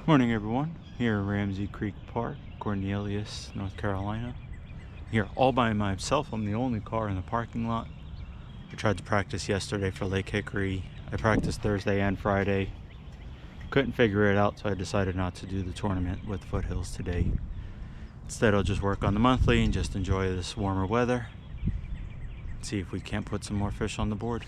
Morning everyone, here at Ramsey Creek Park, Cornelius, North Carolina. Here all by myself, I'm the only car in the parking lot. I tried to practice yesterday for Lake Hickory. I practiced Thursday and Friday. Couldn't figure it out, so I decided not to do the tournament with Foothills today. Instead I'll just work on the monthly and just enjoy this warmer weather. See if we can't put some more fish on the board.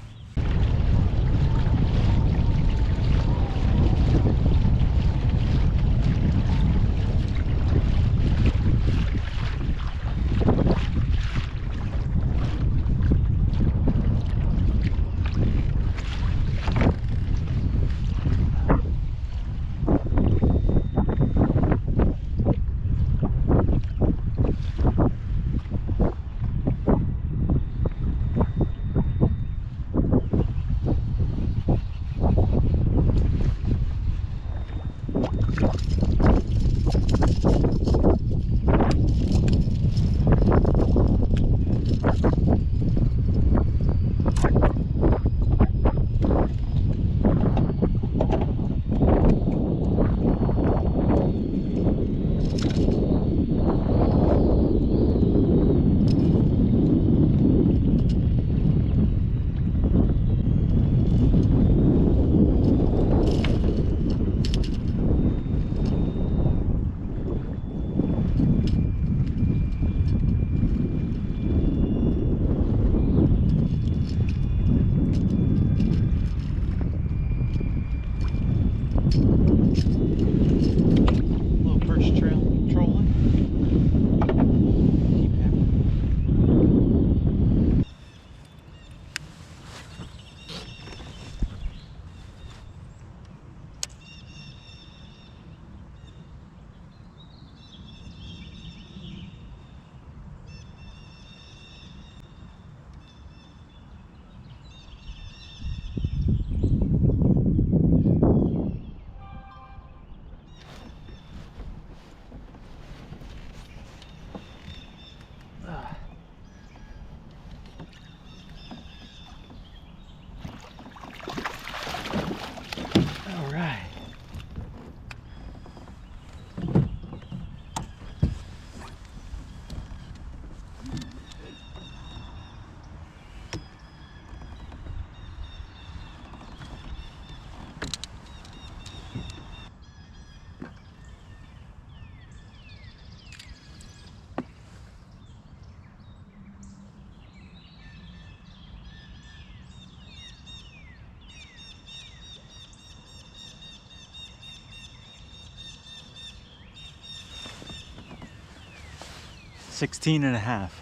$16 and a half.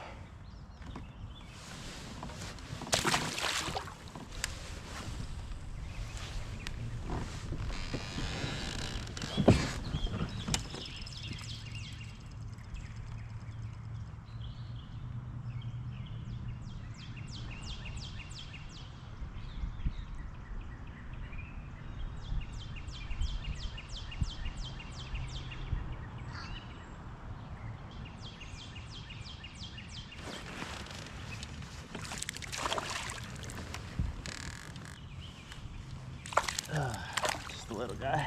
Just a little guy.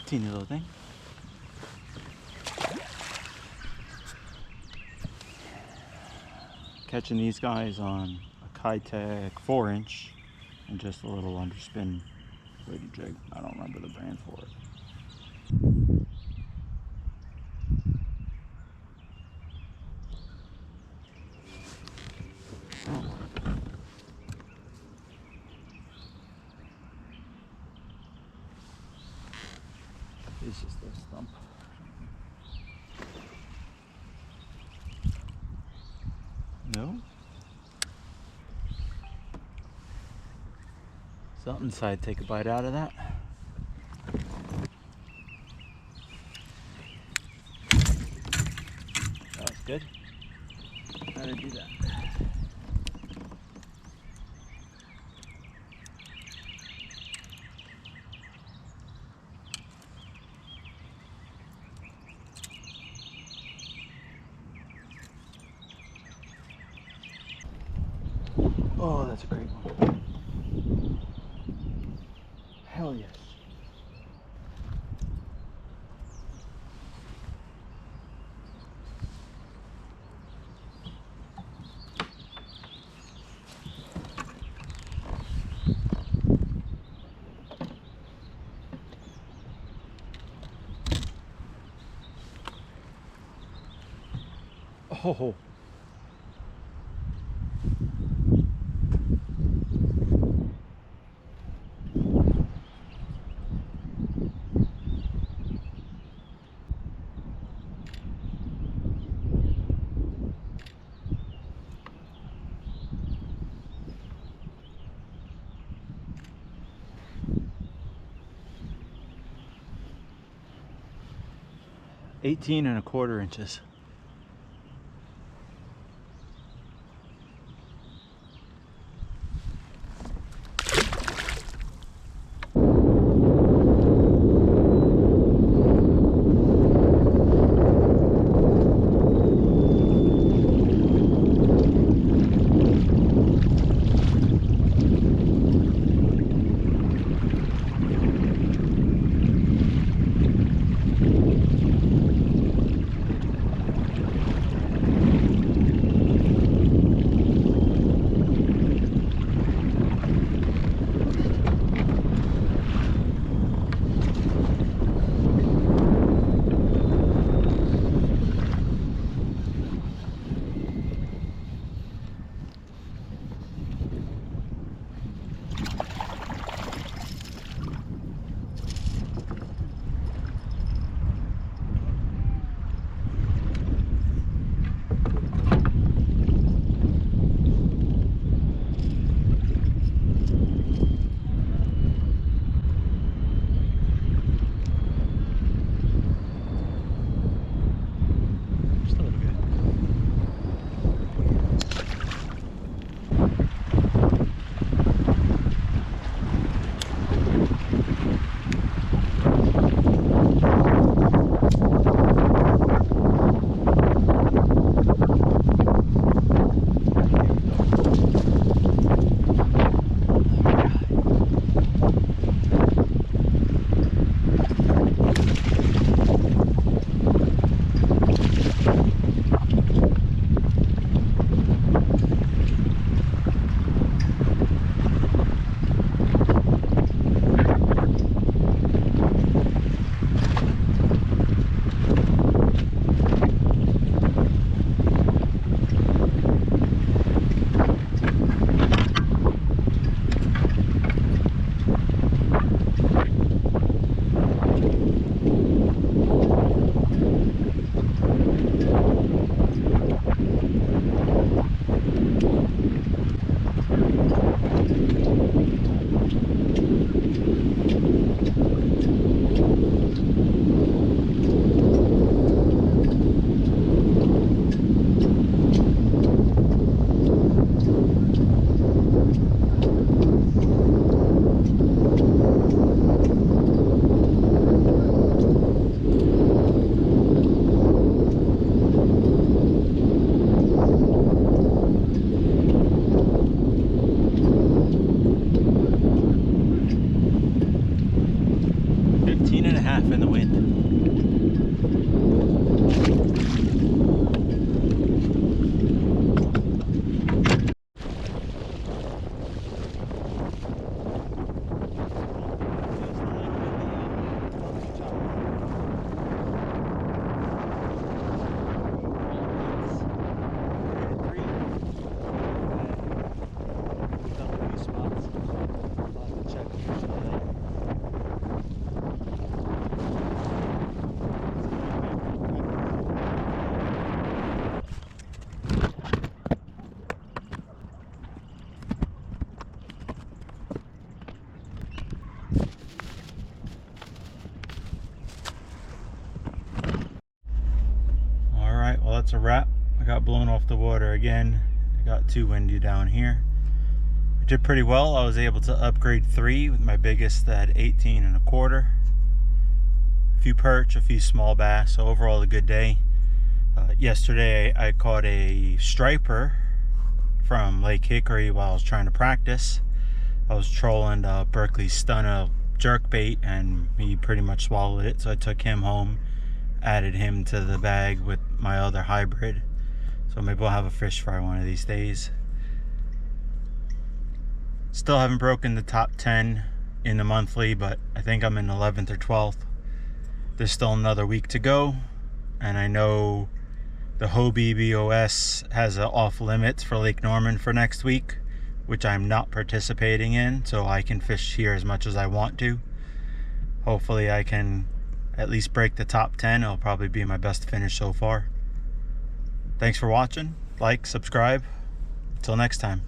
Teeny little thing. Catching these guys on a Kitech 4-inch and just a little underspin weighted jig. I don't remember the brand for it. It's just a stump. No? Something inside, take a bite out of that. That was good. How did I do that? Oh, that's a great one. Hell yes. Oh. 18 1/4 inches. In the wind. Well, that's a wrap. I got blown off the water again. It got too windy down here. I did pretty well. I was able to upgrade 3 with my biggest at 18 1/4. A few perch, a few small bass. So overall, a good day. Yesterday I caught a striper from Lake Hickory while I was trying to practice. I was trolling Berkeley's Stunner jerkbait and he pretty much swallowed it, so I took him home, added him to the bag with my other hybrid. So maybe we'll have a fish fry one of these days. Still haven't broken the top 10 in the monthly, but I think I'm in 11th or 12th. There's still another week to go, and I know the Hobie BOS has an off limits for Lake Norman for next week, which I'm not participating in, so I can fish here as much as I want to. Hopefully I can at least break the top 10. It'll probably be my best finish so far. Thanks for watching. Like, subscribe. Until next time.